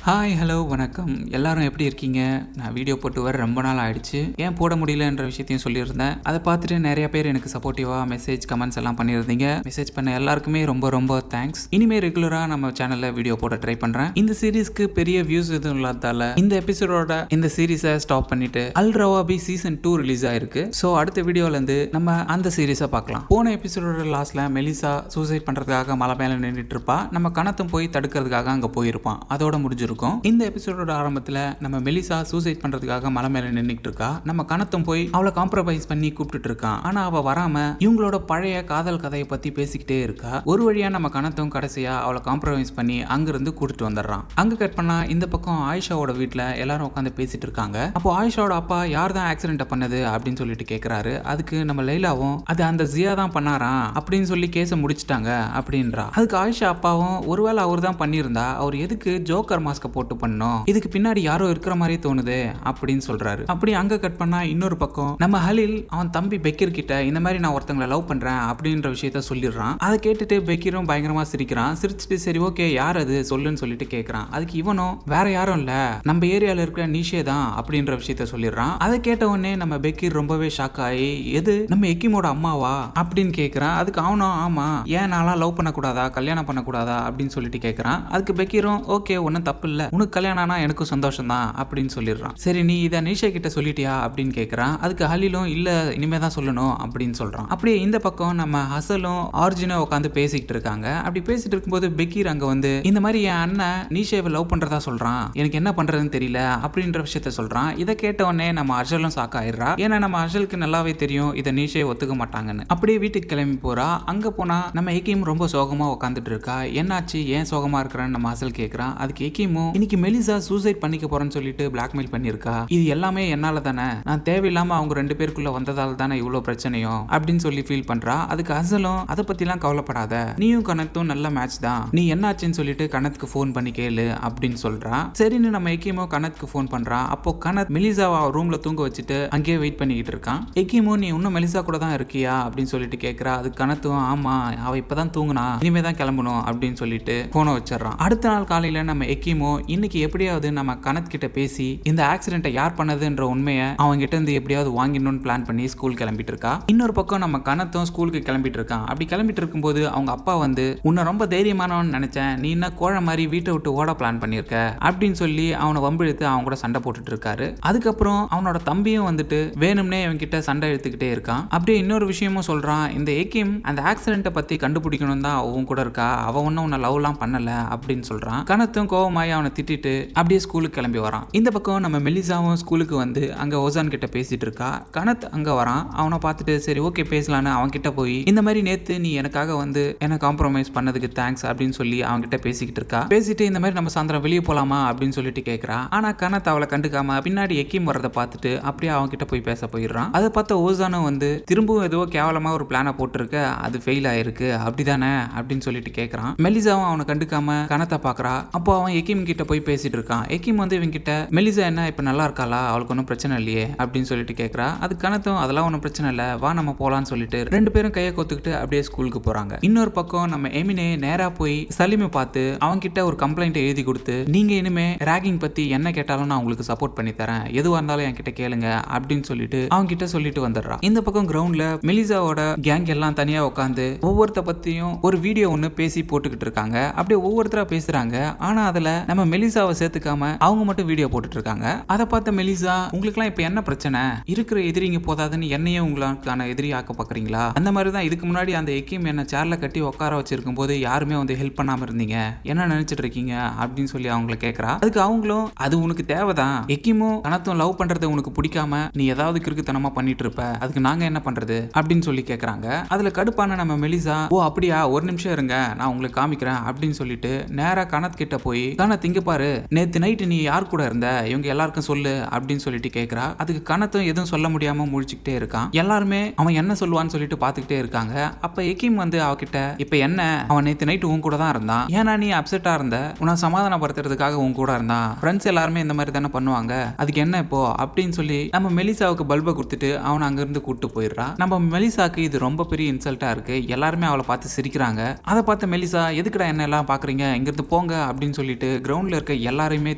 Hi hello வணக்கம். எல்லாரும் எப்படி இருக்கீங்க? நான் வீடியோ போட்டு வர ரொம்ப நாள் ஆயிடுச்சு. ஏன் போட முடியலன்ற விஷயத்தையும் சொல்லியிருந்தேன். அதை பார்த்துட்டு நிறைய பேர் எனக்கு சப்போர்ட்டிவாக மெசேஜ் கமெண்ட்ஸ் எல்லாம் பண்ணியிருந்தீங்க. மெசேஜ் பண்ண எல்லாருக்குமே ரொம்ப ரொம்ப தேங்க்ஸ். இனிமேல் ரெகுலராக நம்ம சேனலில் வீடியோ போட ட்ரை பண்ணுறேன். இந்த சீரீஸ்க்கு பெரிய வியூஸ் எதுவும் இல்லாதால இந்த எபிசோடோட இந்த சீரீஸை ஸ்டாப் பண்ணிட்டு அல் ரவாபி சீசன் 2 ரிலீஸ் ஆயிருக்கு. ஸோ அடுத்த வீடியோலேருந்து நம்ம அந்த சீரீஸை பார்க்கலாம். போன எபிசோடோட லாஸ்ட்ல மெலிசா சூசைட் பண்ணுறதுக்காக மலை மேலே நின்றுட்டு இருப்பா. நம்ம கணத்தும் போய் தடுக்கிறதுக்காக அங்கே போயிருப்பான். அதோட முடிஞ்சிருக்கும். இந்த எபிசோடோட ஆரம்பத்துல நம்ம மெலிசா சூசைட் பண்றதுக்காக மலை மேல நின்னுட்டு இருக்கா. நம்ம கணத்தும் போய் அவளை காம்ப்ரமைஸ் பண்ணி கூப்பிட்டு இருக்கான். ஆனா அவ வராம இவங்களோட பழைய காதல் கதையை பத்தி பேசிக்கிட்டே இருக்கா. ஒரு வழியா நம்ம கணத்தும் கடைசியா அவளை காம்ப்ரமைஸ் பண்ணி அங்கிருந்து கூட்டிட்டு வந்துடுறான். அங்க கட் பண்ணா இந்த பக்கம் ஆயிஷாவோட வீட்டுல எல்லாரும் உட்காந்து பேசிட்டு இருக்காங்க. அப்போ ஆயிஷாவோட அப்பா யார் தான் ஆக்சிடென்ட் பண்ணது அப்படின்னு சொல்லிட்டு கேக்குறாரு. அதுக்கு நம்ம லைலாவும் அது அந்த ஜியா தான் பண்ணாராம் அப்படின்னு சொல்லி கேஸை முடிச்சிட்டாங்க அப்படின்றா. அதுக்கு ஆயிஷா அப்பாவும் ஒருவேளை அவர் தான் பண்ணியிருந்தா அவர் எதுக்கு ஜோக்கர் மாஸ்க போட்டு பண்ணோம், இதுக்கு பின்னாடி யாரோ இருக்கிற மாதிரி தோணுது அப்படின்னு சொல்றாரு. அப்படி அங்க கட் பண்ணா இன்னொரு பக்கம் நம்ம ஹலில் அவன் தம்பி பெக்கீர் கிட்ட இந்த மாதிரி நான் ஒருத்தங்களை லவ் பண்றேன் அப்படின்ற விஷயத்த சொல்லிடுறான். அதை கேட்டுட்டு பெக்கீரும் பயங்கரமா சிரிக்கிறான். சிரிச்சுட்டு சரி ஓகே யார் அது சொல்லுன்னு சொல்லிட்டு கேட்கறான். அதுக்கு இவனும் வேற யாரும் இல்ல நம்ம ஏரியால இருக்கிற நீஷே தான் அப்படின்ற விஷயத்த சொல்லிடுறான். அதை கேட்ட உடனே நம்ம பெக்கீர் ரொம்பவே ஷாக் ஆகி எது நம்ம எக்கிமோட அம்மாவா அப்படின்னு கேட்கறான். அதுக்கு அவனும் ஆமா ஏன் நான்லாம் லவ் பண்ணக்கூடாதா கல்யாணம் பண்ணக்கூடாதா அப்படின்னு சொல்லிட்டு கேட்கறான். அதுக்கு பெக்கீரும் ஓகே ஒன்னும் தப்பு இல்ல, உனக்கு கல்யாணம் ஆனா எனக்கும் சந்தோஷம் தான் அப்படின்னு சொல்லிடுறான். சரி நீ இதை நீஷா கிட்ட சொல்லிட்டியா அப்படின்னு கேட்கறான். அதுக்கு ஹலிலும் இல்ல இனிமே தான் சொல்லணும் அப்படின்னு சொல்றான். அப்படியே இந்த பக்கம் நம்ம ஹசலும் ஆர்ஜினும் உட்காந்து பேசிக்கிட்டு இருக்காங்க. அப்படி பேசிட்டு இருக்கும்போது பெக்கீர் அங்க வந்து இந்த மாதிரி என் அண்ணன் நீஷாவை லவ் பண்றதா சொல்றான், எனக்கு என்ன பண்றதுன்னு தெரியல அப்படின்ற விஷயத்த சொல்றான். இதை கேட்ட உடனே நம்ம அர்ஷலும் ஷாக் ஆயிடுறா. ஏன்னா நம்ம அர்ஷலுக்கு நல்லாவே தெரியும் இதை நீஷே ஒத்துக்க மாட்டாங்கன்னு. அப்படியே வீட்டுக்கு கிளம்பி போறா. அங்க போனா நம்ம எக்கியும் ரொம்ப சோகமா உட்காந்துட்டு இருக்கா. என்னாச்சு ஏன் சோகமா இருக்கிறான்னு நம்ம அசல் கேட்கறான். அதுக்கு எக்கியும் இன்னைக்கு மெலிசா சூசைட் பண்ணிக்க போறேன்னு சொல்லிட்டு பிளாக்மெயில் பண்ணிருக்கா. இது எல்லாமே என்னால தானே, நான் தேவையில்லாம அவங்க ரெண்டு பேருக்குள்ள வந்ததால தானே இவ்வளவு பிரச்சனையும் அப்படின்னு சொல்லி ஃபீல் பண்றா. அதுக்கு அசலும் அதை பத்திலாம் கவலைப்படாத, நீயும் கணத்தும் நல்ல மேட்ச் தான், நீ என்னாச்சுன்னு சொல்லிட்டு கணத்துக்கு ஃபோன் பண்ணி கேளு அப்படின்னு சொல்றா. சரின்னு நம்ம எக்கிமோ கணத்துக்கு ஃபோன் பண்றா. அப்போ கணத் மெலிசாவை ரூம்ல தூங்க வச்சுட்டு அங்கேயே வெயிட் பண்ணிக்கிட்டு இருக்கான். எக்கிமோ நீ இன்னும் மெலிசா கூட தான் இருக்கியா அப்படின்னு சொல்லிட்டு கேட்கறா. அது கணத்தும் ஆமா அவ இப்பதான் தூங்குனா இனிமே தான் கிளம்பணும் அப்படின்னு சொல்லிட்டு போனை வச்சிடறான். அடுத்த நாள் காலையில நம்ம எக்கிமோ இன்னைக்கு எப்படியாவது நம்ம கணத் கிட்ட பேசி இந்த ஆக்சிடென்ட்டை யார் பண்ணதுன்ற உண்மையை அவங்க கிட்ட இருந்து எப்படியாவது வாங்கிடணும்னு பிளான் பண்ணி ஸ்கூல் கிளம்பிட்டு இருக்கா. இன்னொரு பக்கம் நம்ம கணத்தும் ஸ்கூலுக்கு கிளம்பிட்டு இருக்கான். அப்படி கிளம்பிட்டு இருக்கும்போது அவங்க அப்பா வந்து உன்னை ரொம்ப தைரியமானவன்னு நினைச்சேன், நீ என்ன கோழை மாதிரி வீட்டை விட்டு ஓட பிளான் பண்ணிருக்க அப்படின்னு சொல்லி அவனை வம்பிழுத்து அவங்க கூட சண்டை போட்டுட்டு இருக்காரு. அதுக்கப்புறம் அவனோட தம்பியும் வந்துட்டு வேணும்னே இவன் கிட்ட சண்டை எடுத்துக்கிட்டே இருக்கான். அப்படியே இன்னொரு விஷயமும் சொல்றான், இந்த ஏகிம் அந்த ஆக்சிடென்ட்டை பத்தி கண்டுபிடிக்கணும் தான் அவன் கூட இருக்கா, அவன் ஒன்னும் உன்னை லவ்லாம் பண்ணல அப்படின்னு சொல்றான். கணத்தும் கோவமாயி அவனை திட்டிட்டு அப்படியே ஸ்கூலுக்கு கிளம்பி வரான். இந்த பக்கம் நம்ம மெலிசாவும் ஸ்கூலுக்கு வந்து அங்க ஓசான் கிட்ட பேசிட்டு இருக்கா. கணத் அங்க வரான். அவனை பார்த்துட்டு சரி ஓகே பேசலான்னு அவன் கிட்ட போய் இந்த மாதிரி நேத்து நீ எனக்காக வந்து என்ன காம்ப்ரமைஸ் பண்ணதுக்கு தேங்க்ஸ் அப்படின்னு சொல்லி அவன் கிட்ட பேசிக்கிட்டு இருக்கா. பேசிட்டு இந்த மாதிரி நம்ம சாயந்தரம் வெளியே போலாமா அப்படின்னு சொல்லிட்டு கேட்கறா. ஆனா கணத் அவளை கண்டுக்காம பின்னாடி எக்கிம் வரதை பார்த்துட்டு அப்படியே அவன் கிட்ட போய் பேச போயிடுறான். அதை பார்த்த ஓசானும் வந்து திரும்பவும் ஏதோ கேவலமா ஒரு பிளானை போட்டிருக்க, அது ஃபெயில் ஆயிருக்கு அப்படிதானே அப்படின்னு சொல்லிட்டு கேட்கறான். மெலிசாவும் அவனை கண்டுக்காம கணத்தை பாக்குறா. அப்போ அவன் எக்கிம் கிட்ட போய் பேசிட்டு இருக்கான். எக்கிம் வந்து இவங்க கிட்ட மெலிசா என்ன இப்ப நல்லா இருக்காளா, அவளுக்கு ஒன்றும் பிரச்சனை இல்லையே அப்படின்னு சொல்லிட்டு கேட்கறா. அது கணத்தும் அதெல்லாம் ஒன்றும் பிரச்சனை இல்லை, வா நம்ம போலான்னு சொல்லிட்டு ரெண்டு பேரும் கையை கோத்துக்கிட்டு அப்படியே ஸ்கூலுக்கு போறாங்க. இன்னொரு பக்கம் நம்ம எமினே நேரா போய் சலீமை பார்த்து அவங்க கிட்ட ஒரு கம்ப்ளைண்ட் எழுதி கொடுத்து நீங்க இனிமே ராகிங் பத்தி என்ன கேட்டாலும் நான் உங்களுக்கு சப்போர்ட் பண்ணி தரேன், எதுவா இருந்தாலும் என்கிட்ட கேளுங்க அப்படின்னு சொல்லிட்டு அவங்க கிட்ட சொல்லிட்டு வந்துடுறா. இந்த பக்கம் கிரவுண்ட்ல மெலிசாவோட கேங் எல்லாம் தனியா உட்காந்து ஒவ்வொருத்த பத்தியும் ஒரு வீடியோ ஒன்னு பேசி போட்டுக்கிட்டு இருக்காங்க. அப்படியே ஒவ்வொருத்தரா பேசுறாங்க. ஆனா அதுல நம்ம மெலிசாவை சேர்த்துக்காம அவங்க மட்டும் வீடியோ போட்டுட்டு இருக்காங்க. அதை பார்த்த மெலிசா உங்களுக்குலாம் இப்ப என்ன பிரச்சனை, இருக்கிற எதிரிங்க போதாதுன்னு என்னையே உங்களுக்கான எதிரி ஆக்க பாக்குறீங்களா, அந்த மாதிரி தான் இதுக்கு முன்னாடி அந்த எக்கிம் என்ன சேர்ல கட்டி உட்கார வச்சிருக்கும் போது யாருமே வந்து ஹெல்ப் பண்ணாம இருந்தீங்க, என்ன நினைச்சிட்டு இருக்கீங்க அப்படின்னு சொல்லி அவங்கள கேட்கறா. அதுக்கு அவங்களும் அது உனக்கு தேவைதான், எக்கிமும் கணத்தும் லவ் பண்றதை உனக்கு பிடிக்காம நீ ஏதாவது கிறுக்குத்தனமா பண்ணிட்டு இருப்ப, அதுக்கு நாங்க என்ன பண்றது அப்படின்னு சொல்லி கேட்கறாங்க. அதுல கடுப்பான நம்ம மெலிசா ஓ அப்படியா ஒரு நிமிஷம் இருங்க நான் உங்களுக்கு காமிக்கிறேன் அப்படின்னு சொல்லிட்டு நேரா கணத் கிட்ட போய் கணத் இங்க பாரு நேத்து நைட்டு நீ யார் கூட இருந்த இவங்க எல்லாருக்கும் சொல்லு அப்படின்னு சொல்லிட்டு கேட்கறா. அதுக்கு கணத்தும் எதுவும் சொல்ல முடியாம முழிச்சுக்கிட்டே இருக்கான். எல்லாருமே அவன் என்ன சொல்லுவான்னு சொல்லிட்டு பாத்துக்கிட்டே இருக்காங்க. அப்ப எக்கிம் வந்து அவகிட்ட இப்ப என்ன அவன் நேத்து நைட்டு உன் கூட தான் இருந்தான், ஏன்னா நீ அப்செட்டா இருந்த, உன்னை சமாதானப்படுத்துறதுக்காக உன் கூட இருந்தான், ஃப்ரெண்ட்ஸ் எல்லாருமே இந்த மாதிரி தானே பண்ணுவாங்க, அதுக்கு என்ன இப்போ அப்படின்னு சொல்லி நம்ம மெலிசாவுக்கு பல்பை கொடுத்துட்டு அவனை அங்கிருந்து கூட்டு போயிடுறா. நம்ம மெலிசாக்கு இது ரொம்ப பெரிய இன்சல்ட்டா இருக்கு. எல்லாருமே அவளை பார்த்து சிரிக்கிறாங்க. அதை பார்த்த மெலிசா எதுக்குடா என்ன எல்லாம் பாக்குறீங்க இங்கிருந்து போங்க அப்படின்னு சொல்லிட்டு கிரவுண்ட் கிரவுண்ட்ல இருக்க எல்லாரையுமே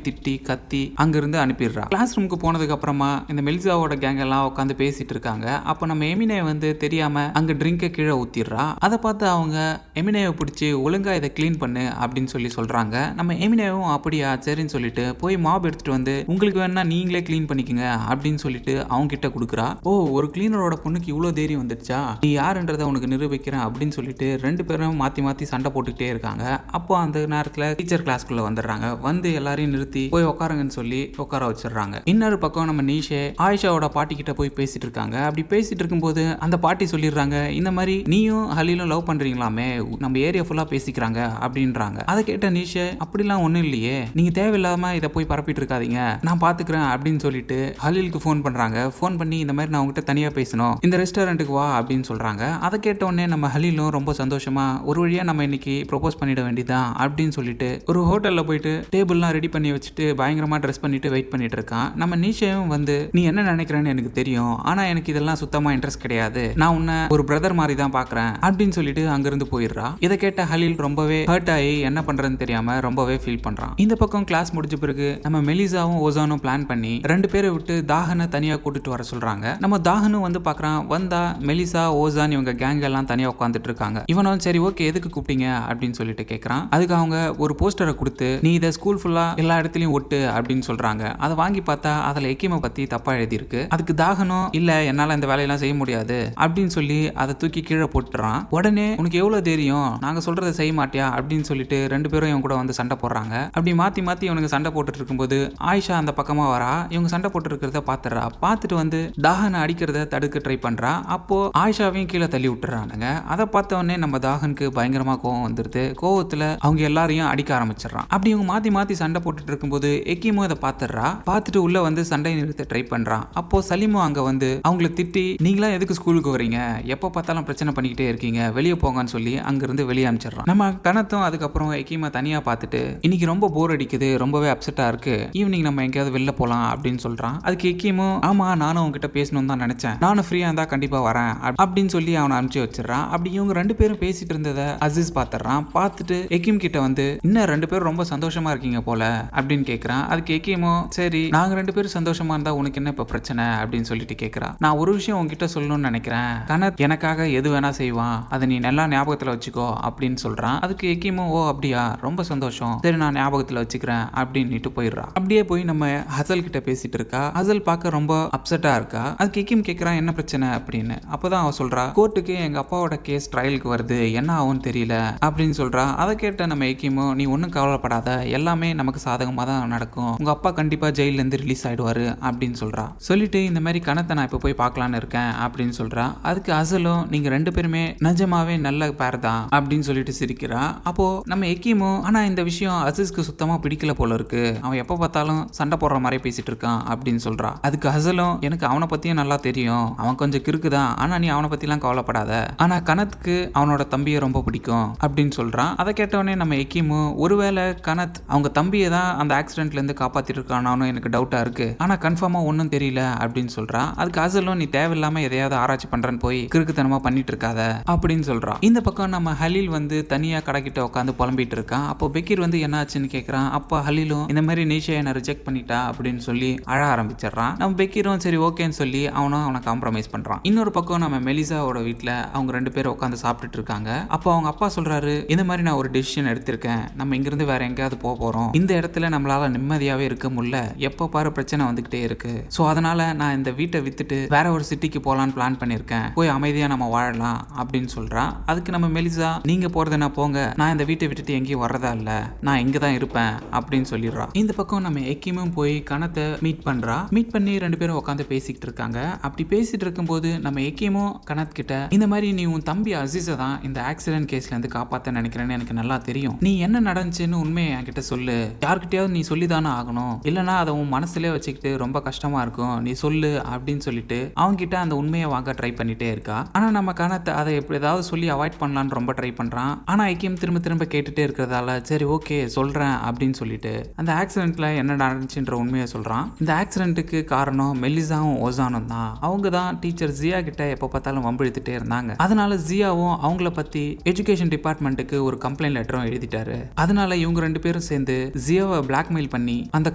திட்டி கத்தி அங்கிருந்து அனுப்பிடுறா. கிளாஸ் ரூமுக்கு போனதுக்கு அப்புறமா இந்த மெலிசாவோட கேங் எல்லாம் உட்காந்து பேசிட்டு இருக்காங்க. அப்ப நம்ம எமினே வந்து தெரியாம அங்க ட்ரிங்க கீழே ஊத்திடுறா. அதை பார்த்து அவங்க எமினேவை பிடிச்சி ஒழுங்கா இதை கிளீன் பண்ணு அப்படின்னு சொல்றாங்க. நம்ம எமினேவும் அப்படியா சரின்னு சொல்லிட்டு போய் மாப் எடுத்துட்டு வந்து உங்களுக்கு வேணா நீங்களே கிளீன் பண்ணிக்கங்க அப்படின்னு சொல்லிட்டு அவங்க கிட்ட கொடுக்குறா. ஓ, ஒரு கிளீனரோட பொண்ணுக்கு இவ்வளவு தைரியம் வந்துடுச்சா, நீ யாருன்றதை உனக்கு நிரூபிக்கிறேன் அப்படின்னு சொல்லிட்டு ரெண்டு பேரும் மாத்தி மாத்தி சண்டை போட்டுக்கிட்டே இருக்காங்க. அப்போ அந்த நேரத்துல டீச்சர் கிளாஸ்க்குள்ள வந்துடுறாங்க. வந்து எல்லாரையும் நிறுத்தி போய் உட்காருங்கன்னு சொல்லி உட்கார வச்சிடுறாங்க. இன்னொரு பக்கம் நம்ம நீஷே ஆயிஷாவோட பாட்டி கிட்ட போய் பேசிட்டு இருக்காங்க. அப்படி பேசிட்டு இருக்கும்போது அந்த பாட்டி சொல்லிடுறாங்க, இந்த மாதிரி நீயும் ஹலீலும் லவ் பண்றீங்களாமே, நம்ம ஏரியா ஃபுல்லா பேசிக்கிறாங்க அப்படின்றாங்க. அதை கேட்ட நீஷே, அப்படிலாம் ஒண்ணும் இல்லையே, நீங்க தேவையில்லாம இதை போய் பரப்பிட்டு இருக்காதீங்க, நான் பாத்துக்கிறேன் அப்படின்னு சொல்லிட்டு ஹலீலுக்கு ஃபோன் பண்றாங்க. ஃபோன் பண்ணி இந்த மாதிரி நான் உங்ககிட்ட தனியா பேசணும், இந்த ரெஸ்டாரண்ட்டுக்கு வா அப்படின்னு சொல்றாங்க. அதை கேட்ட உடனே நம்ம ஹலீலும் ரொம்ப சந்தோஷமா ஒரு வழியா நம்ம இன்னைக்கு ப்ரொபோஸ் பண்ணிட வேண்டியதான் அப்படின்னு சொல்லிட்டு ஒரு ஹோட்டல்ல போயிட்டு டேபிள்லாம் ரெடி பண்ணி வச்சுட்டு பயங்கரமா ட்ரெஸ் பண்ணிட்டு வெயிட் பண்ணிட்டு இருக்கான். நம்ம நீஷேவும் வந்து நீ என்ன நினைக்கிறேன்னு எனக்கு தெரியும், ஆனா எனக்கு இதெல்லாம் சுத்தமா இன்ட்ரெஸ்ட் கிடையாது, நான் உன்னை ஒரு பிரதர் மாதிரி தான் பாக்குறேன் அப்படின்னு சொல்லிட்டு அங்கிருந்து போயிடுறா. இதை கேட்ட ஹலீல் ரொம்பவே ஹர்ட் ஆகி என்ன பண்றதுன்னு தெரியாம ரொம்பவே ஃபீல் பண்றான். இந்த பக்கம் கிளாஸ் முடிஞ்ச பிறகு நம்ம மெலிசாவும் ஓசானும் பிளான் பண்ணி ரெண்டு பேரை விட்டு தாகனை தனியா கூட்டிட்டு வர சொல்றாங்க. நம்ம தாகனும் வந்து பாக்குறான். வந்தா மெலிசா ஓசான் இவங்க கேங் எல்லாம் தனியா உட்காந்துட்டு இருக்காங்க. இவனும் சரி ஓகே எதுக்கு கூப்பிட்டீங்க அப்படின்னு சொல்லிட்டு கேட்கறான். அதுக்கு அவங்க ஒரு போஸ்டரை கொடுத்து நீ இதை ஸ்கூல் ஃபுல்லா எல்லா இடத்துலயும் ஒட்டு அப்படின்னு சொல்றாங்க. அதை வாங்கி பார்த்தா அதுல எக்கிமை பத்தி தப்பா எழுதி இருக்கு. அதுக்கு தாகனும் இல்ல என்னால இந்த வேலையெல்லாம் செய்ய முடியாது அப்படின்னு சொல்லி அதை தூக்கி கீழே போட்டுறான். உடனே உனக்கு எவ்வளவு தெரியும், நாங்க சொல்றதை செய்ய மாட்டியா அப்படின்னு சொல்லிட்டு ரெண்டு பேரும் இவங்க கூட வந்து சண்டை போடுறாங்க. அப்படி மாத்தி மாத்தி இவனுக்கு சண்டை போட்டுட்டு இருக்கும்போது ஆயிஷா அந்த பக்கமா வரா. இவங்க சண்டை போட்டு இருக்கிறத பாத்துறா. பார்த்துட்டு வந்து தாகனை அடிக்கிறத தடுக்க ட்ரை பண்றா. அப்போ ஆயிஷாவையும் கீழே தள்ளி விட்டுறானுங்க. அதை பார்த்த உடனே நம்ம தாகனுக்கு பயங்கரமா கோவம் வந்துருது. கோவத்துல அவங்க எல்லாரையும் அடிக்க ஆரம்பிச்சிடறான். அப்படி இவங்க மாத்தி மாத்தி சண்டை போட்டுட்டு இருக்கும்போது எக்கிமோ அதை பாத்துறா. பார்த்துட்டு உள்ள வந்து சண்டை நிறுத்த ட்ரை பண்றான். அப்போ சலீமும் அங்க வந்து அவங்களை திட்டி நீங்களா எதுக்கு ஸ்கூலுக்கு வரீங்க, எப்ப பார்த்தாலும் பிரச்சனை பண்ணிக்கிட்டே இருக்கீங்க, வெளியே போங்கன்னு சொல்லி அங்கிருந்து வெளியே அனுப்பிச்சிடறான். நம்ம கணத்தும் அதுக்கப்புறம் எக்கிமா தனியா பார்த்துட்டு இன்னைக்கு ரொம்ப போர் அடிக்குது, ரொம்பவே அப்செட்டா இருக்கு, ஈவினிங் நம்ம எங்கேயாவது வெளில போலாம் அப்படின்னு சொல்றான். அதுக்கு எக்கிமும் ஆமா நானும் உங்ககிட்ட பேசணும் தான் நினைச்சேன், நானும் ஃப்ரீயா இருந்தா கண்டிப்பா வரேன் அப்படின்னு சொல்லி அவனை அனுப்பிச்சு வச்சிடறான். அப்படி இவங்க ரெண்டு பேரும் பேசிட்டு இருந்ததை அசீஸ் பாத்துறான். பார்த்துட்டு எக்கிம் கிட்ட வந்து இன்னும் ரெண்டு பேரும் ரொம்ப சந்தோஷமா இருக்கீங்க போல அப்படின்னு கேட்கறான். அதுக்கு எக்கிமோ சரி நாங்க ரெண்டு பேரும் சந்தோஷமா இருந்தா உனக்கு என்ன இப்ப பிரச்சனை அப்படின்னு சொல்லிட்டு கேட்கறான். நான் ஒரு விஷயம் உங்ககிட்ட சொல்லணும்னு நினைக்கிறேன், கனத் எனக்காக எது வேணா செய்வான், அதை நீ நல்லா ஞாபகத்துல வச்சுக்கோ அப்படின்னு சொல்றான். அதுக்கு எக்கிமோ ஓ அப்படியா ரொம்ப சந்தோஷம், சரி நான் ஞாபகத்துல வச்சுக்கிறேன் அப்படின்னுட்டு போயிடுறான். அப்படியே போய் நம்ம ஹசல் கிட்ட பேசிட்டு இருக்கா. ஹசல் பார்க்க ரொம்ப அப்செட்டா இருக்கா. அதுக்கு எக்கிம் கேட்கறான் என்ன பிரச்சனை அப்படின்னு. அப்பதான் அவ சொல்றா கோர்ட்டுக்கு எங்க அப்பாவோட கேஸ் ட்ரையலுக்கு வருது, என்ன ஆகும்னு தெரியல அப்படின்னு சொல்றா. அதை கேட்ட நம்ம எக்கிமோ நீ ஒன்னும் கவலைப்படாத, எல்லாமே நமக்கு சாதகமா தான் நடக்கும், உங்க அப்பா கண்டிப்பா ஜெயில இருந்து ரிலீஸ் ஆயிடுவாரு அப்படின்னு சொல்றா. சொல்லிட்டு இந்த மாதிரி கணத்தை நான் இப்ப போய் பார்க்கலான்னு இருக்கேன் அப்படின்னு சொல்றா. அதுக்கு அசலும் நீங்க ரெண்டு பேருமே நிஜமாவே நல்ல பேர் தான் அப்படின்னு சொல்லிட்டு சிரிக்கிறா. அப்போ நம்ம எக்கிமோ ஆனா இந்த விஷயம் அசீஸ்க்கு சுத்தமா பிடிக்கல போல இருக்கு, அவன் எப்ப பார்த்தாலும் சண்டை போடுற மாதிரி பேசிட்டு இருக்கான் அப்படின்னு சொல்றா. அதுக்கு ஹசலும் எனக்கு அவனை பத்தியும் நல்லா தெரியும், அவன் கொஞ்சம் கிறுக்குதான், ஆனா நீ அவனை பத்தி எல்லாம் கவலைப்படாத, ஆனா கனத்துக்கு அவனோட தம்பியை ரொம்ப பிடிக்கும் அப்படின்னு சொல்றான். அதை கேட்டவொடனே நம்ம எக்கிமோ ஒருவேளை கனத் அவங்க தம்பியை தான் அந்த ஆக்சிடென்ட்ல இருந்து காப்பாத்திட்டு இருக்கானு எனக்கு டவுட்டா இருக்கு, ஆனா கன்ஃபார்மா ஒன்னும் தெரியல அப்படின்னு சொல்றான். அதுக்கு ஹசலும் நீ தேவையில்லாம எதையாவது ஆராய்ச்சி பண்றேன்னு போய் கிறுக்குத்தனமா பண்ணிட்டு இருக்காத அப்படின்னு சொல்றான். இந்த பக்கம் நம்ம ஹலீல் வந்து தனியா கடைக்கிட்ட உட்காந்து புலம்பிட்டு இருக்கான். அப்போ பெக்கீர் வந்து என்ன ஆச்சுன்னு கேட்கறான். அப்போ ஹலீலும் இந்த மாதிரி நீஷா என்ன ரிஜெக்ட் பண்ணிட்டா அப்படின்னு சொல்லி அழ ஆரம்பிச்சிடறான். நம்ம பெக்கீரும் சரி ஓகேன்னு சொல்லி அவனை காம்ப்ரமைஸ் பண்றான். இன்னொரு பக்கம் நம்ம மெலிசாவோட வீட்டுல அவங்க ரெண்டு பேரும் உட்காந்து சாப்பிட்டுட்டு இருக்காங்க. அப்போ அவங்க அப்பா சொல்றாரு இந்த மாதிரி நான் ஒரு டெசிஷன் எடுத்திருக்கேன், நம்ம இங்கிருந்து வேற எங்கேயாவது போறோம், இந்த இடத்துல நம்மளால நிம்மதியாவே இருக்க முடியல, எப்ப பாரு பிரச்சனை வந்துகிட்டே இருக்கு, சோ அதனால நான் இந்த வீட்டை வித்துட்டு வேற ஒரு சிட்டிக்கு போலான்னு பிளான் பண்ணிருக்கேன், போய் அமைதியா நம்ம வாழலாம் அப்படின்னு சொல்றா. அதுக்கு நம்ம மெலிசா நீங்க போறதுனா போங்க, நான் இந்த வீட்டை விட்டுட்டு எங்கேயும் வர்றதா இல்ல, நான் இங்க தான் இருப்பேன் அப்படின்னு சொல்லிடுறா. இந்த பக்கம் நம்ம எக்கிமும் போய் கணத்தை மீட் பண்றா. மீட் பண்ணி ரெண்டு பேரும் உட்காந்து பேசிக்கிட்டு இருக்காங்க. அப்படி பேசிட்டு இருக்கும்போது நம்ம எக்கிமும் கணத் கிட்ட இந்த மாதிரி நீ உன் தம்பி அசீஸை தான் இந்த ஆக்சிடென்ட் கேஸ்ல இருந்து காப்பாத்த நினைக்கிறேன்னு எனக்கு நல்லா தெரியும், நீ என்ன நடந்துச்சுன்னு உண்மையை என்கிட்ட சொல்லு, யார்கிட்டயாவது நீ சொல்லிதானே ஆகணும், இல்லைன்னா அதை உன் மனசுலேயே வச்சுக்கிட்டு ரொம்ப கஷ்டமா இருக்கும், நீ சொல்லு அப்படின்னு சொல்லிட்டு அவங்க கிட்ட அந்த உண்மையை வாங்க ட்ரை பண்ணிட்டே இருக்கா. ஆனா நம்ம கணத்தை அதை எப்படி ஏதாவது சொல்லி அவாய்ட் பண்ணலான்னு ரொம்ப ட்ரை பண்றான். ஆனா ஐக்கியம் திரும்ப திரும்ப கேட்டுட்டே இருக்கிறதால சரி ஓகே சொல்றேன் அப்படின்னு சொல்லிட்டு அந்த ஆக்சிடென்ட்ல என்ன நடந்துச்சுன்ற உண்மையை சொல்றான். இந்த ஆக்சிடென்ட்டுக்கு காரணம் மெலிசாவும் ஓசானும் தான். அவங்க தான் டீச்சர் ஜியா கிட்ட எப்ப பார்த்தாலும் வம்பிழுத்துட்டே இருந்தாங்க. அதனால ஜியாவும் அவங்கள பத்தி எஜுகேஷன் டிபார்ட்மெண்ட்டுக்கு ஒரு கம்ப்ளைண்ட் லெட்டரும் எழுதிட்டாரு. அதனால இவங்க ரெண்டு பேரும் சேர்ந்து ஜியோவை பிளாக்மெயில் பண்ணி அந்த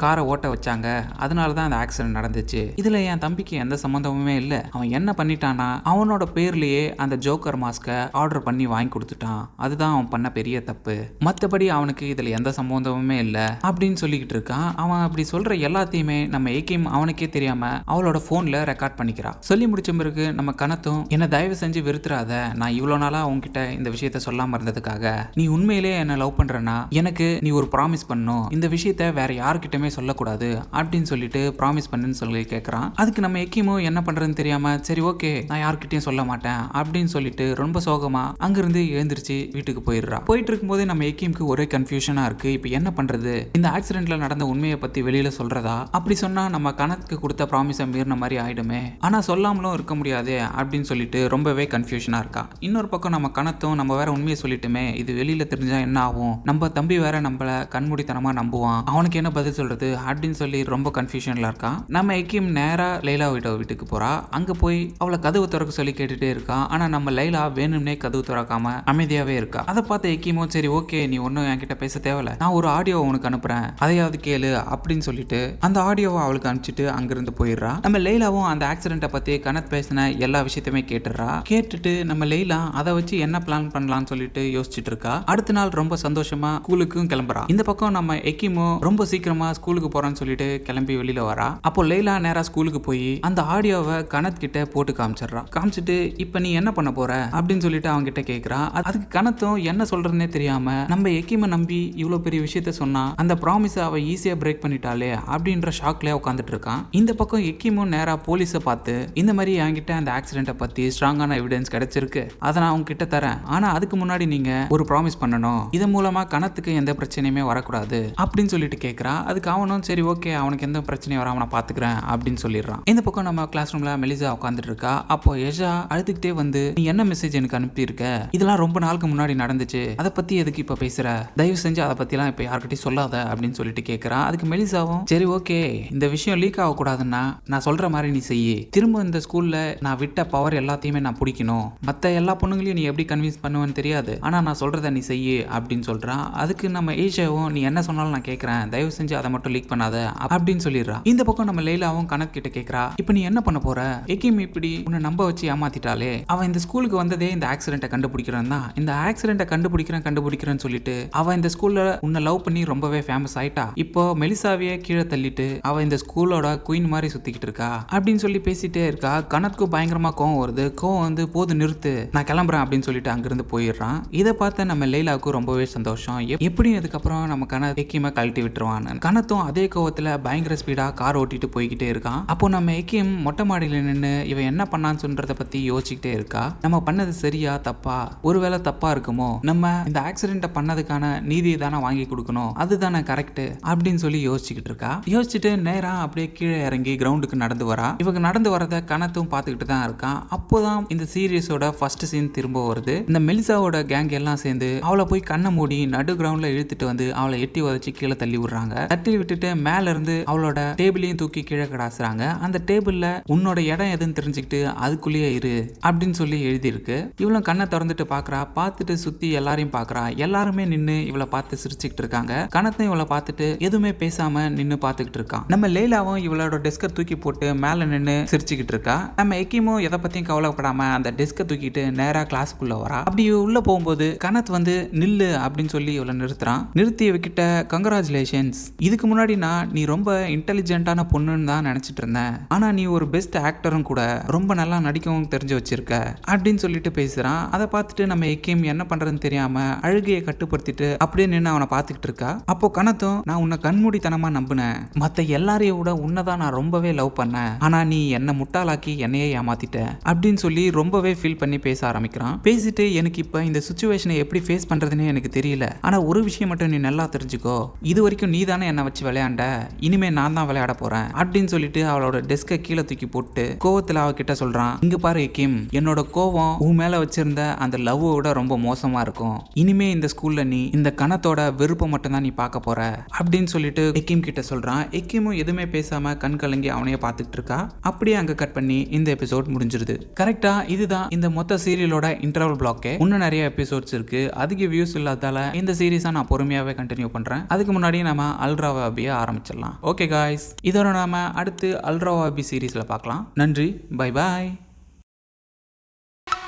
காரை ஓட்ட வச்சாங்க. அதனாலதான் அந்த ஆக்சிடென்ட் நடந்துச்சு. இதுல என் தம்பிக்கு எந்த சம்பந்தமுமே இல்ல. அவன் என்ன பண்ணிட்டானா அவனோட பேர்லயே அந்த ஜோக்கர் மாஸ்க ஆர்டர் பண்ணி வாங்கி கொடுத்துட்டான். அதுதான் அவன் பண்ண பெரிய தப்பு. மத்தபடி அவனுக்கு இதுல எந்த சம்பந்தமுமே இல்ல அப்படின்னு சொல்லிக்கிட்டு இருக்கான். அவன் அப்படி சொல்ற எல்லாத்தையுமே நம்ம ஏகேம் அவனுக்கே தெரியாம அவளோட போன்ல ரெக்கார்ட் பண்ணிக்கிறான். சொல்லி முடிச்ச பிறகு நம்ம கனத்தும் என்ன தயவு செஞ்சு வெறுத்துறாத, நான் இவ்வளவு நாளா உன்கிட்ட இந்த விஷயத்த சொல்லாம இருந்ததுக்காக, நீ உண்மையிலே என்ன லவ் பண்றனா எனக்கு நீ ஒரு ப்ராமிஸ் பண்ணணும், இந்த விஷயத்த வேற யாருக்கிட்டமே சொல்லக்கூடாது அப்படின்னு சொல்லிட்டு ப்ராமிஸ் பண்ணுன்னு சொல்லி கேட்கறான். அதுக்கு நம்ம எக்கிமோ என்ன பண்றதுன்னு தெரியாம சரி ஓகே நான் யாருக்கிட்டையும் சொல்ல மாட்டேன் அப்படின்னு சொல்லிட்டு ரொம்ப சோகமா அங்கிருந்து எழுந்திருச்சு வீட்டுக்கு போயிடுறா. போயிட்டு இருக்கும்போது நம்ம எக்கிம்க்கு ஒரே கன்ஃபியூஷனா இருக்கு. இப்போ என்ன பண்றது, இந்த ஆக்சிடென்ட்ல நடந்த உண்மையை பத்தி வெளியில சொல்றதா, அப்படி சொன்னா நம்ம கணக்கு கொடுத்த ப்ராமிஸை மீறின மாதிரி ஆயிடுமே, ஆனா சொல்லாமலும் இருக்க முடியாது அப்படின்னு சொல்லிட்டு ரொம்பவே கன்ஃபியூஷனா இருக்கா. இன்னொரு பக்கம் நம்ம கணத்தும் நம்ம வேற உண்மையை சொல்லிட்டுமே இது வெளியில தெரிஞ்சா என்ன ஆகும், நம்ம தம்பி வேற நம்மள கண்மூடித்தனமா நம்புவான், அவனுக்கு என்ன பதில் சொல்றது அப்படின்னு சொல்லி ரொம்ப கன்ஃபியூஷன்ல இருக்கான். நம்ம எக்கிம் நேரா லைலா வீட்டுக்கு போறா. அங்க போய் அவளை கதவு திறக்க சொல்லி கேட்டுட்டே இருக்கான். ஆனா நம்ம லைலா வேணும்னே கதவு திறக்காம அமைதியாவே இருக்கா. அதை பார்த்த எக்கிமோ சரி ஓகே நீ ஒன்னும் என்கிட்ட பேச தேவையில்ல, நான் ஒரு ஆடியோ உனக்கு அனுப்புறேன் அதையாவது கேளு அப்படின்னு சொல்லிட்டு அந்த ஆடியோவை அவளுக்கு அனுப்பிச்சிட்டு அங்கிருந்து போயிடுறா. நம்ம லைலாவும் அந்த ஆக்சிடென்ட்டை பத்தி கனத் பேசின எல்லா விஷயத்தையுமே கேட்டுறா. கேட்டுட்டு நம்ம லைலா அதை வச்சு என்ன பிளான் பண்ணலாம்னு சொல்லிட்டு யோசிச்சுட்டு இருக்கா. அடுத்த நாள் ரொம்ப சந்தோஷமா ஸ்கூலுக்கும் கிளம்புறா. இந்த பக்கம் நம்ம எக்கிமோ ரொம்ப சீக்கிரமா ஸ்கூலுக்கு போறான்னு சொல்லிட்டு கிளம்பி வெளியில வரா. அப்போ லைலா நேரா ஸ்கூலுக்கு போய் அந்த ஆடியோவை கனத் கிட்ட போட்டு காமிச்சிடுறா. காமிச்சிட்டு இப்ப நீ என்ன பண்ண போற அப்படின்னு சொல்லிட்டு அவங்க கிட்ட கேக்குறா. அதுக்கு கனத்தும் என்ன சொல்றதுன்னே தெரியாம நம்ம எக்கிம நம்பி இவ்வளவு பெரிய விஷயத்த சொன்னா அந்த ப்ராமிஸை அவ ஈஸியா பிரேக் பண்ணிட்டாலே அப்படின்ற ஷாக்ல உட்காந்துட்டு இருக்கான். இந்த பக்கம் எக்கிமும் நேரா போலீஸை பார்த்து இந்த மாதிரி என்கிட்ட அந்த ஆக்சிடென்ட்டை பத்தி ஸ்ட்ராங்கான எவிடன்ஸ் கிடைச்சிருக்கு, அதை நான் அவங்க கிட்ட தரேன், ஆனா அதுக்கு முன்னாடி நீங்க ஒரு ப்ராமிஸ் பண்ணணும், இதன் மூலமா கனத்துக்கு எந்த பிரச்சனையுமே வரக்கூடாது அப்படின்னு சொல்லிட்டு கேட்கறா. அதுக்கு அவனும் சரி ஓகே அவனுக்கு எந்த பிரச்சனையும் வராம நான் பாத்துக்கிறேன் அப்படின்னு சொல்லிடுறான். இந்த பக்கம் நம்ம கிளாஸ் ரூம்ல மெலிசா உட்காந்துட்டு இருக்கா. அப்போ யஷா அழுதுகிட்டே வந்து நீ என்ன மெசேஜ் எனக்கு அனுப்பி இருக்க, இதெல்லாம் ரொம்ப நாளுக்கு முன்னாடி நடந்துச்சு, அதை பத்தி எதுக்கு இப்ப பேசுற, தயவு செஞ்சு அதை பத்தி எல்லாம் இப்ப யார்கிட்டயும் சொல்லாத அப்படின்னு சொல்லிட்டு கேட்கறா. அதுக்கு மெலிசாவும் சரி ஓகே இந்த விஷயம் லீக் ஆகக்கூடாதுன்னா நான் சொல்ற மாதிரி நீ செய்யி, திரும்ப இந்த ஸ்கூல்ல நான் விட்ட பவர் எல்லாத்தையுமே நான் பிடிக்கணும், மத்த எல்லா பொண்ணுங்களையும் நீ எப்படி கன்வின்ஸ் பண்ணுவேன்னு தெரியாது, ஆனா நான் சொல்றத நீ செய்யி அப்படின்னு சொல்றான். அதுக்கு நம்ம ஏஷாவும் நீ என்ன சொன்னாலும் நான் கேட்கறேன், தயவு செஞ்சு அதை மட்டும் லீக் பண்ணாத அப்படின்னு சொல்லிடுறா. இந்த பக்கம் நம்ம லைலாவும் கனத் கிட்ட கேட்கறா, இப்போ நீ என்ன பண்ண போற, எக்கிம் இப்படி உன்னை நம்ப வச்சு ஏமாத்திட்டாலே, அவன் இந்த ஸ்கூலுக்கு வந்ததே இந்த ஆக்சிடென்ட்டை கண்டுபிடிக்கிறான் தான், இந்த ஆக்சிடென்ட்டை கண்டுபிடிக்கிறேன்னு சொல்லிட்டு அவன் இந்த ஸ்கூல்ல உன்னை லவ் பண்ணி ரொம்பவே ஃபேமஸ் ஆயிட்டா, இப்போ மெலிசாவியே கீழே தள்ளிட்டு அவ இந்த ஸ்கூலோட குயின் மாதிரி சுத்திக்கிட்டு இருக்கா அப்படின்னு சொல்லி பேசிட்டே இருக்கா. கனத்துக்கு பயங்கரமா கோவம் வருது. கோவம் வந்து போது நிறுத்து நான் கிளம்புறேன் அப்படின்னு சொல்லிட்டு அங்கிருந்து போயிடுறான். இதை பார்த்த நம்ம லைலாவுக்கு ரொம்பவே சந்தோஷம். எப்படியும் அதுக்கப்புறம் நம்ம கனத் எக்கியமா கழட்டி விட்டுருவான். கனத்தும் அதே கோவத்துல பயங்கர ஸ்பீடா கார் ஓட்டிட்டு போய்கிட்டே இருக்கான். அப்போ நம்ம எக்கியம் மொட்டை மாடியில நின்று இவன் என்ன பண்ணான்னு சொல்றத பத்தி யோசிச்சுக்கிட்டே இருக்கா. நம்ம பண்ணது சரியா தப்பா, ஒருவேளை தப்பா இருக்குமோ, நம்ம இந்த ஆக்சிடென்ட்டை பண்ணதுக்கான நீதியை தானே வாங்கி கொடுக்கணும், அதுதானே கரெக்ட் அப்படின்னு சொல்லி யோசிச்சுக்கிட்டு இருக்கா. யோசிச்சுட்டு நேரா அப்படியே கீழே இறங்கி கிரவுண்டுக்கு நடந்து வரா. இவங்க நடந்து வரத கனத்தும் பார்த்துக்கிட்டு தான் இருக்கான். அப்போதான் இந்த சீரியஸோட ஃபர்ஸ்ட் சீன் திரும்ப வருது. இந்த மெலிசாவோட கேங் எல்லாம் சேர்ந்து அவளை போய் கண்ணை மூடி நடு கிரவுண்ட்ல இழுத்துட்டு வந்து அவளை எட்டி உதச்சி கீழே தள்ளி விடுறாங்க. தட்டி விட்டுட்டு மேல இருந்து அவளோட டேபிளையும் தூக்கி கீழே கடாசுறாங்க. அந்த டேபிள்ல உன்னோட இடம் எதுன்னு தெரிஞ்சுக்கிட்டு அதுக்குள்ளேயே இரு அப்படின்னு சொல்லி எழுதி இருக்கு. இவளும் கண்ணை திறந்துட்டு பாக்குறா. பார்த்துட்டு சுத்தி எல்லாரையும் பாக்குறா. எல்லாருமே நின்னு இவளை பார்த்து சிரிச்சுக்கிட்டு இருக்காங்க. கனத்தையும் இவளை பார்த்துட்டு எதுவுமே பேசாம நின்னு பார்த்துக்கிட்டு இருக்கான். நம்ம லைலாவும் இவளோட டெஸ்கை தூக்கி போட்டு மேல நின்னு சிரிச்சுக்கிட்டு இருக்கா. நம்ம எக்கிமும் எதை பத்தியும் கவலைப்படாம அந்த டெஸ்கை தூக்கிட்டு நேரா கிளாஸ்க்குள்ள வரா. அப்படி உள்ள போகும்போது கனத் வந்து நில்லு அப்படின்னு சொல்லி இவளை நிறுத்துறான். நிறுத்தி இவகிட்ட கங்க்ராச்சுலேஷன்ஸ், இதுக்கு முன்னாடி நான் நீ ரொம்ப இன்டெலிஜென்ட்டான பொண்ணுன்னு தான் நினைச்சிட்டு இருந்தேன், ஆனா நீ ஒரு பெஸ்ட் ஆக்டரும் கூட, ரொம்ப நல்லா நடிக்கவும் தெரிஞ்சு வச்சிருக்க அப்படின்னு சொல்லிட்டு பேசுறான். அதை பார்த்துட்டு நம்ம எக்கிம் என்ன பண்றதுன்னு தெரியாம அழுகையை கட்டுப்படுத்திட்டு அப்படியே நின்று அவனை பார்த்துக்கிட்டு இருக்கா. அப்போ கனத்தும் நான் உன்னை கண்மூடித்தனமா நம்பினேன், மத்த எல்லாரையும் விட உன்னதான் நான் ரொம்பவே லவ் பண்ணேன், ஆனா நீ என்ன முட்டாளாக்கி என்னையே ஏமாத்திட்ட அப்படின்னு சொல்லி ரொம்பவே ஃபீல் பண்ணி பேச ஆரம்பிக்கிறான். பேசிட்டு எனக்கு இப்ப இந்த சிச்சுவேஷனை எப்படி ஃபேஸ் பண்றதுன்னு எனக்கு தெரியல, ஆனா ஒரு விஷயம் மட்டும் நீ நல்லா தெரிஞ்சுக்கோ, இது வரைக்கும் நீ தானே என்னை வச்சு விளையாண்ட, இனிமே நான் தான் விளையாட போறேன் அப்படின்னு சொல்லிட்டு அவளோட டெஸ்கை கீழே தூக்கி போட்டு கோவத்துல அவகிட்ட சொல்றான். இங்க பாரு எக்கிம், என்னோட கோவம் உன் மேல வச்சிருந்த அந்த லவ்வோட ரொம்ப மோசமா இருக்கும், இனிமே இந்த ஸ்கூல்ல நீ இந்த கணத்தோட விருப்பம் மட்டும் தான் நீ பார்க்க போற அப்படின்னு சொல்லிட்டு எக்கிம் கிட்ட சொல்றான். எக்கிமும் எதுவுமே பேசாம கண் கலங்கி அவனையே பார்த்துட்டு இருக்கா. அப்படியே அங்க கட் பண்ணி இந்த எபிசோட் முடிஞ்சிருது. கரெக்டா இதுதான் இந்த மொத்த சீரியலோட இன்டர்வல் பிளாக்கே. இன்னும் நிறைய எபிசோட்ஸ் இருக்கு. அதிக வியூஸ் இல்லாதால இந்த சீரீஸா நான் பொறுமையாவே கதைகளை கண்டினியூ பண்ணுறேன். அதுக்கு முன்னாடி நம்ம அல்ராவாபியை ஆரம்பிச்சிடலாம். ஓகே காய்ஸ், இதோட நாம அடுத்து அல்ராவாபி சீரீஸில் பார்க்கலாம். நன்றி, பை பாய்.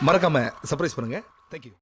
மறக்காம சர்ப்ரைஸ் பண்ணுங்க. தேங்க்யூ.